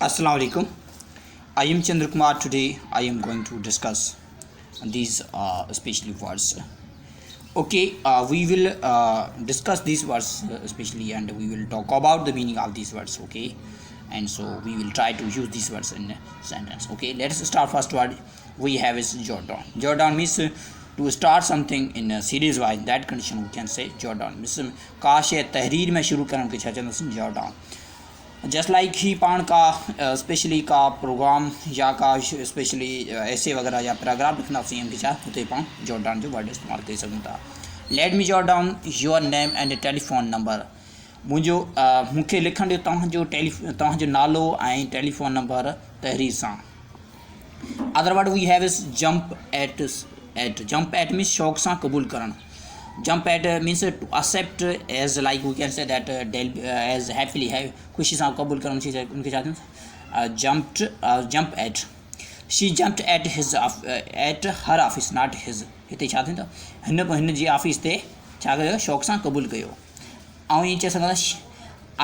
Assalamu alaikum. I am Chandra Kumar. Today I am going to discuss these especially words. Okay, we will discuss these words especially, and we will talk about the meaning of these words. Okay, and so we will try to use these words in a sentence. Okay, let us start. First word we have is jot down. Jot down means to start something in a series wise. That condition we can say jot down. Means काश या तहरीर में शुरू करने के छः jot down. Just like he पाण का स्पेशली का प्रोग्राम या का स्पेशली ऐसे वग़ैरह या पैराग्राफ लिखंदासीं उनखे छा हुते पाण जॉट डाउन जो वर्ड इस्तेमालु करे सघूं था. Let me jot down your name and telephone number. मुंहिंजो मूंखे लिखण ॾियो तव्हांजो नालो ऐं टेलीफोन नंबर तहरीर सां. Other word we have is jump at means शौक़ सां क़बूल करणु. Jump at means to accept as like we can say that as happily है खुशी सां क़बूल करणु उनके साथ jump at. She jumped at at her office not his. हिते छा थींदो हिन जी ऑफिस ते छा कयो शौक़ सां क़बूल कयो. ऐं ईअं चई सघंदासीं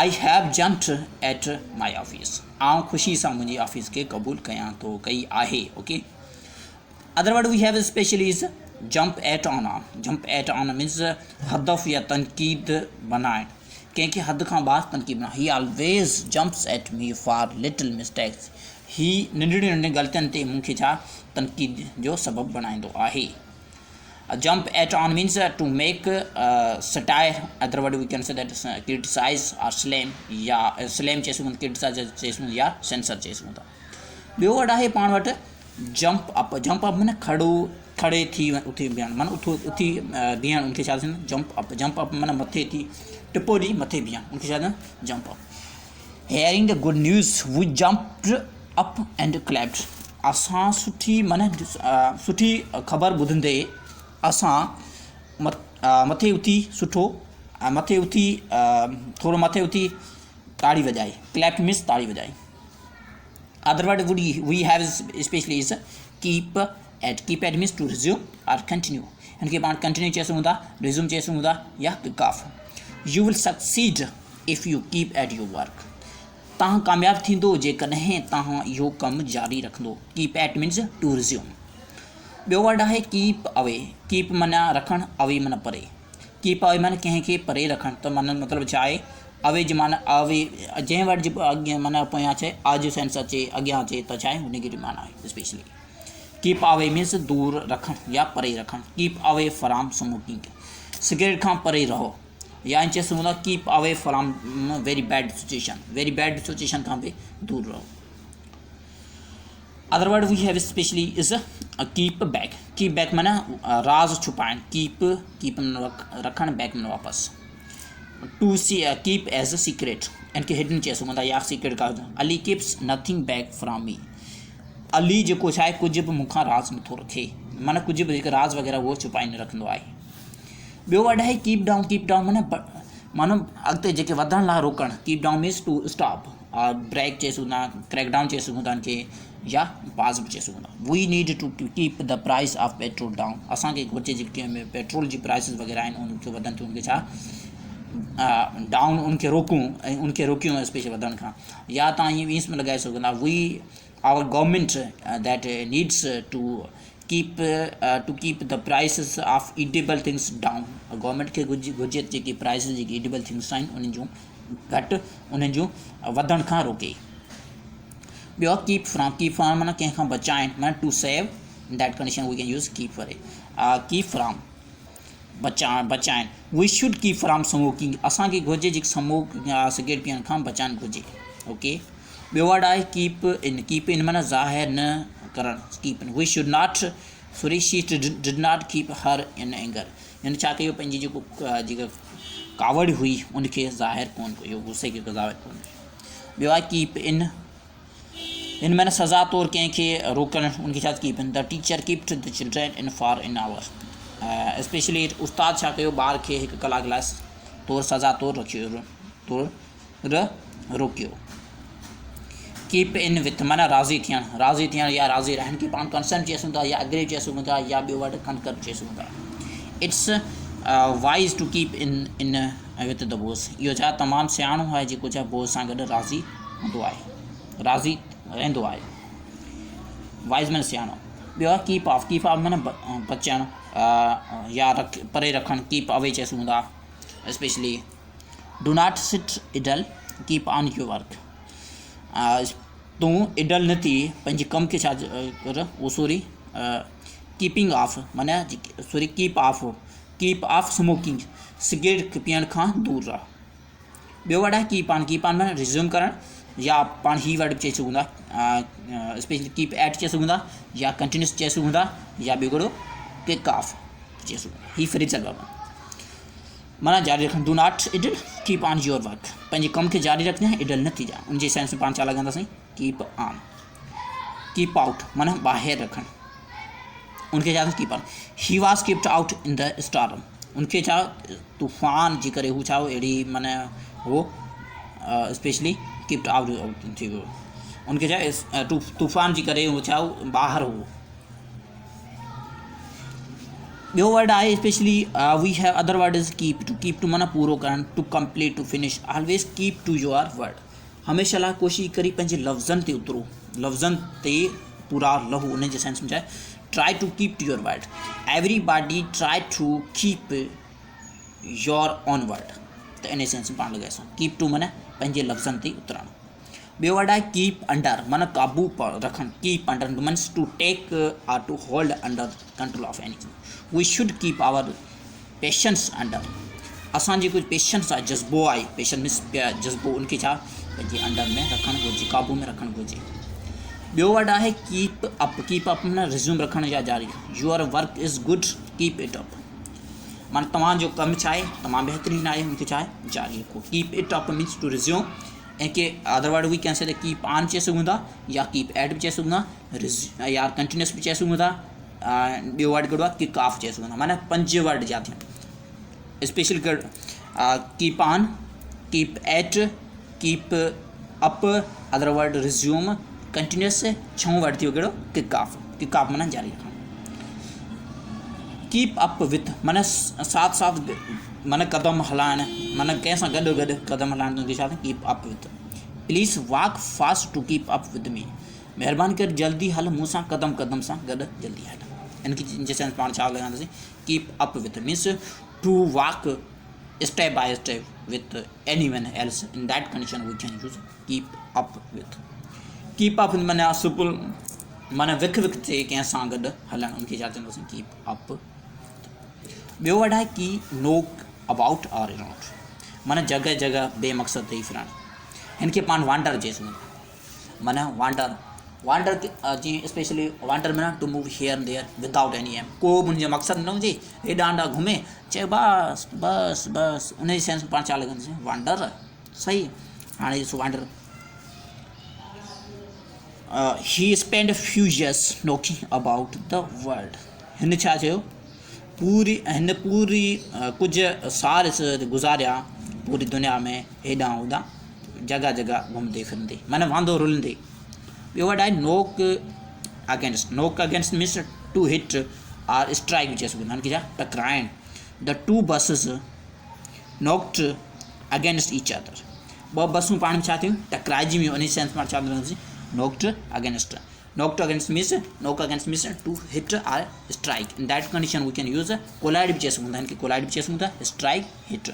I have jumped at my office. आउं ख़ुशी सां मुंहिंजी ऑफिस खे क़बूल कयां थो कई आहे. Okay. Other word we have specially is jump at on. Jump at on means हदफ़ या तनक़ीद बनाइण. कंहिंखे हद खां बाद तनक़ीद बनाइण. ही always jumps at me for little mistakes. ही नंढड़ियूं नंढियूं ग़लतियुनि ते मूंखे छा तनक़ीद जो सबबु बणाईंदो आहे. Jump at on means to make satire. Other word we can say that criticize or slam या स्लैम चई सघूं, क्रिटिसाइज़ चई सघूं या सेंसर चई सघूं था. ॿियो वर्ड आहे पाण वटि जंप अप. जंप अप माना खड़े थी उथी बीहण माना उथी बीहण उनखे छा थींदो जंप अप. जंप अप माना मथे थी टिपो ॾी मथे बीहण उनखे छा थींदो jump up. Hearing the good news we jumped up and clapped. असां सुठी माना सुठी ख़बर ॿुधंदे असां मथे उथी सुठो मथे उथी थोरो मथे उथी ताड़ी वॼाई. क्लैप्ड मीन्स ताड़ी वॼाई. Other word we have specially is keep at. Keep at means to resume or continue. इनके पाण कंटिन्यू चई सघूं था, रिज्यूम चई सघूं था या kick off. You will succeed if you keep at your work. तव्हां कामयाबु थींदो जेकॾहिं तव्हां इहो कमु जारी रखंदो. Keep at means to resume. ॿियो वर्ड आहे कीप अवे. कीप माना रखणु, अवे माना परे. कीप अवे माना कंहिंखे परे रखणु. त माना मतिलबु छा आहे अवे जी माना अवे जंहिं वर्ड जे अॻियां माना पोयां अचे आज सेंस अचे अॻियां अचे त छा आहे हुनजी माना आहे स्पेशली. कीप अवे मीन्स दूर रखणु या परे रखणु. Keep away from smoking. Cigarette खां परे रहो. या इन चई सघूं था keep away from very bad situation. Very bad situation खां बि दूर रहो. Other word we have specially is keep back. Keep back माना राज छुपाइणु. कीप रखणु, बैक माना वापसि. To keep as a secret. इनके हिडन चई सघूं था या सीक्रेट का. Ali keeps nothing back from me. Ali जेको छा आहे कुझु बि मूंखां राज़ नथो रखे माना कुझु बि जेको राज़ वग़ैरह उहो छुपाए न रखंदो आहे. ॿियो वर्ड आहे कीप डाउन. कीप डाउन माना अॻिते जेके वधण लाइ रोकणु. Keep down means to stop. Brake चई सघूं था, क्रैक डाउन चई सघूं था इनखे या पास बि चई सघूं था. We need to keep the price of petrol down. असांखे घुरिजे जेके पेट्रोल जी प्राइसिस वग़ैरह आहिनि उनखे वधनि थियूं उनखे छा डाउन उनखे रोकूं ऐं उनखे रोकियूं स्पेशल वधण खां. या तव्हां ईअं मीन्स में लॻाए सघो था V our government that needs to keep the prices of edible things down. Government खे घुरिजे जेकी प्राइसिस जेकी edible things आहिनि उन्हनि जूं घटि उन्हनि जूं वधण खां रोके. ॿियो कीप फ्रॉम. कीप फ्रॉम माना कंहिंखां बचाइण माना to save. In that condition we can use keep for. Keep from बचाइण. We should keep from smoking. असांखे घुरिजे जेकी स्मोक या सिगरेट पीअण खां बचाइणु घुरिजे. ओके. ॿियो वर्ड आहे कीप इन. कीप इन माना ज़ाहिर न करणु. Keep in. We should not she did not keep her in anger. हिन छा कयो पंहिंजी जेका कावड़ हुई उनखे ज़ाहिर कोन कयो, गुस्से खे ज़ाहिर कोन कयो. ॿियो आहे कीप इन. हिन माना सज़ा तौरु कंहिंखे रोकणु उनखे छा keep in. The teacher kept the children in for an hour. Specially उस्ताद छा कयो ॿार खे हिकु कलाक लाइ तौरु सज़ा तौरु रोकियो. कीप इन विथ माना राज़ी थियणु या राज़ी रहण खे पाण कंसर्न चई सघूं था या एग्री चई सघूं था या ॿियो वर्ड कनकर चई सघूं था. It's wise to keep in with the boss. इहो छा तमामु सियाणो आहे जेको छा बोस सां गॾु राज़ी हूंदो आहे. राज़ी रहंदो आहे। वाइज़ मैन सियाणो। ॿियो आहे कीप ऑफ माना बचणु या परे रखणु, कीप अवे चई सघूं था। Specially do not sit idle, keep on your work. तूं इडल न थी, पंहिंजे कम खे छा कर उहो सॉरी कीपिंग ऑफ माना sorry keep of smoking, cigarette पीअण खां दूर रह। ॿियो वर्ड आहे कीप ऑन माना रिज़्यूम करणु, या पाण ही वर्ड चई सघूं था, स्पेशली कीप एट चई सघूं था, या कंटिन्यूस चई सघूं था, या ॿियो हिकिड़ो किक ऑफ चई सघूं था। ही फ्रेज़ल वर्ब माना जारी रखणु। Do not idle, keep on your work, पंहिंजे कम खे जारी रखंदे इडल न थी जा। उनजे सेंस में पाण छा लॻंदासीं, कीप ऑन। कीप आउट माना ॿाहिरि रखणु, उनखे छा keep on. He was keeped out in the storm, उनखे छा तूफ़ान जे करे हू छा अहिड़ी माना हो स्पेशली कीप्ड आउट थी वियो, उनखे छा तूफ़ान जे करे हू छा ॿाहिरि हो। ॿियो वर्ड आहे specially we have other word is keep to माना पूरो करणु, to complete, to finish. Always keep to your word, हमेशह लाइ कोशिशि करी पंहिंजे लफ़्ज़नि ते उतरो, लफ़्ज़नि ते पूरा लहू। उन जे सेंस में छा आहे, try to keep to your word, everybody try to keep your own word. त इन सेंस में पाण लॻाइसूं कीप टू माना पंहिंजे लफ़्ज़नि ते उतरणु। ॿियो वर्ड आहे कीप अंडर माना काबू रखणु, keep under means to take or to hold under control of anything. We should keep our patience under, असांजी कुझु पेशेंस आहे, जज़्बो आहे, पेशेंस मीन्स जज़्बो, उनखे छा पंहिंजे अंडर में रखणु घुरिजे, काबू में रखणु घुरिजे। ॿियो वर्ड आहे कीप अप माना रिज़्यूम रखणु या जारी। Your work is good, keep it up माना तव्हांजो कमु छा आहे तमामु बहितरीनु आहे, उनखे छा आहे जारी रखो। Keep it up means to resume. इनके other word we can say keep on चई सघूं था, या कीप एट बि चई सघूं था, या कंटिन्यूस बि चई सघूं था। ॿियो वर्ड कहिड़ो आहे, किक ऑफ चई सघूं था। माना 5 वर्ड जा थिया specially keep on, keep at, keep up, other word resume, continuous. 6 word थी वियो कहिड़ो, किक ऑफ माना जारी रखणु। कीप अप विथ माना साथ माना कदम हलाइणु, माना कंहिं सां गॾु कदम हलाइणु, तुंहिंजे छा keep up with. Please walk fast to keep up with me, महिरबानी करे जल्दी हल मूं सां, कदम सां गॾु जल्दी हल। इनखे सेंस पाण छा लॻाईंदासीं, keep up with means to walk step by step with any one else, in that condition we can use keep up with. Keep up माना सिंपल माना विख ते कंहिं सां गॾु हलणु, उनखे छा चवंदासीं कीप अप। ॿियो वर्ड आहे की नो अबाउट और नॉट माना जगह बेमक़सद ते ई फिरणु, हिनखे पाण वांडर चई सघूं था। माना वांडर जीअं स्पेशली वांडर माना to move here and there without any aim, को बि हुनजो मक़सदु न हुजे, हेॾा होॾा घुमे चए बस उन जी सेंस में पाण छा लॻंदासीं वांडर। सही, हाणे ॾिसो वांडर ही spend few years knocking about the world, हिन छा चयो हिन पूरी कुझु साल गुज़ारिया पूरी दुनिया में हेॾां होॾां जगह घुमंदे फिरंदे माना वांदो रुलंदे। ॿियो वर्ड आहे knock against means to hit or strike चई सघूं था, हिनखे छा टकराइण। The 2 buses knocked against each other, 2 बसूं पाण में छा थियूं टकराइजी वियूं, उन सेंस पाण छा कंदासीं नोक्ड against means to hit or strike, in that condition we can use collide भी चई सघूं था, इनके collide भी चई सघूं था, strike hit।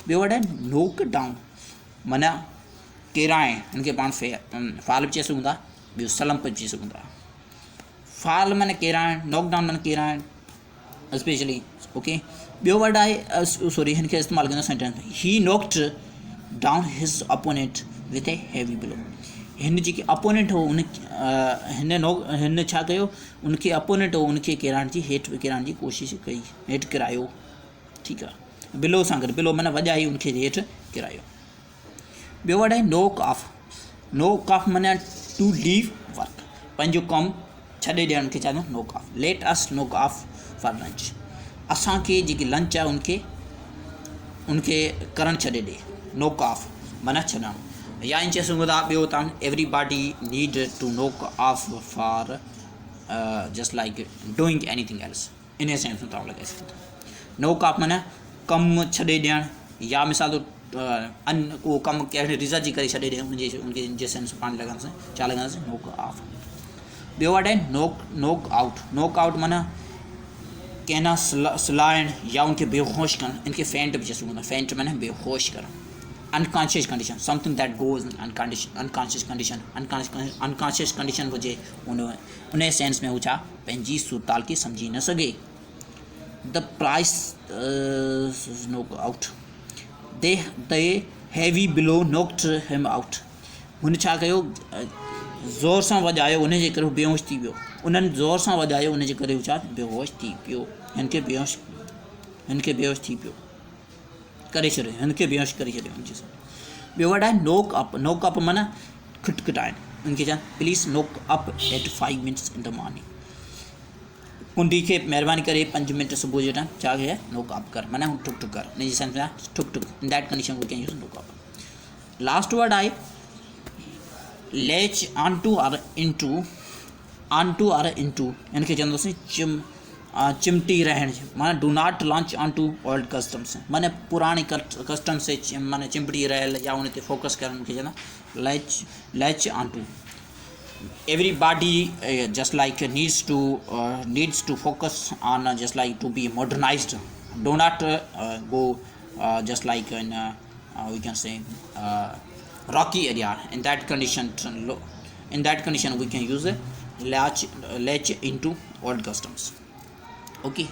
ॿियो वर्ड है knock down माना किराए, इनके पाण फाल भी चई सघूं था, ॿियो सलम्प भी चई सघूं था। फाल माना किराए, knock down माना किराए स्पेशली। ओके, ॿियो वर्ड आहे सॉरी हिनखे इस्तेमालु कंदा सेंटेंस में, ही knocked down his opponent with a heavy blow, हिन जेके अपोनेंट हो उन हिन छा कयो, उनखे अपोनेंट हो उनखे किराइण जी हेठि किराइण जी कोशिशि कई, हेठि किरायो। ठीकु आहे, बिलो सां गॾु, बिलो माना वॼाई उनखे हेठि किरायो। ॿियो वर्ड आहे नोक ऑफ माना टू लीव वर्क, पंहिंजो कमु छॾे ॾियण खे चवंदा आहिनि नोक ऑफ। लेट अस नोक ऑफ फॉर लंच, असांखे जेकी लंच आहे उनखे करणु छॾे ॾे, नोक ऑफ माना छॾणु। या इन चई सघूं था ॿियो तव्हां एवरीबॉडी नीड टू नोक of for just like doing anything else, in sense में तव्हां लॻाए सघो था। नोक ऑफ माना कमु छॾे ॾियणु, या मिसाल को कम कहिड़े रिज़ल्ट जी करे छॾे ॾे उनके इंजेक्शन से पाणी लॻण से छा लॻण से नॉक ऑफ। ॿियो वर्ड आहे नॉक आउट। नॉक आउट माना कंहिं ना सुलाइण या उनके बेहोश करणु। इनके फेंट भी चइबो आहे। फेंट माना बेहोश करणु। Unconscious condition, something that goes unconscious condition. Unconscious condition हुजे उन सेंस में हू छा पंहिंजी सूरताल खे सम्झी न सघे। The price knock out. The heavy बिलो नॉक्ड हिम आउट। हुन छा कयो ज़ोर सां वॼायो, उन जे करे बेहोश थी वियो। उन्हनि ज़ोर सां वॼायो, उन जे करे हू छा बेहोश थी पियो। हिन खे बेहोश थी पियो करे छॾियो। हिन खे बेहोश करे छॾियो हुनजे सां। ॿियो वर्ड आहे नॉक अप। नॉक अप माना खिटखिटाइण। उनखे चवनि please knock up at 5 minutes in the morning. कुंडी खे महिरबानी करे 5 मिनट सुबुह जे टाइम छा कयो नॉक अप कर, माना ठुक ठुक कर। इन जे सेंस में ठुक ठुक। In that condition we can use knock up. Last word आहे latch on to or into. On to or into इनके चवंदासीं चिमटी रहण। माना do not launch on to old customs. माना पुराने कस्टम से माना चिमटी रहियल या उन ते फोकस करणु उनखे चवंदा latch on to. Everybody just like needs to focus on just like to be modernized. Do not go just like in we can say rocky area. In that condition we can use latch into old customs. Okay.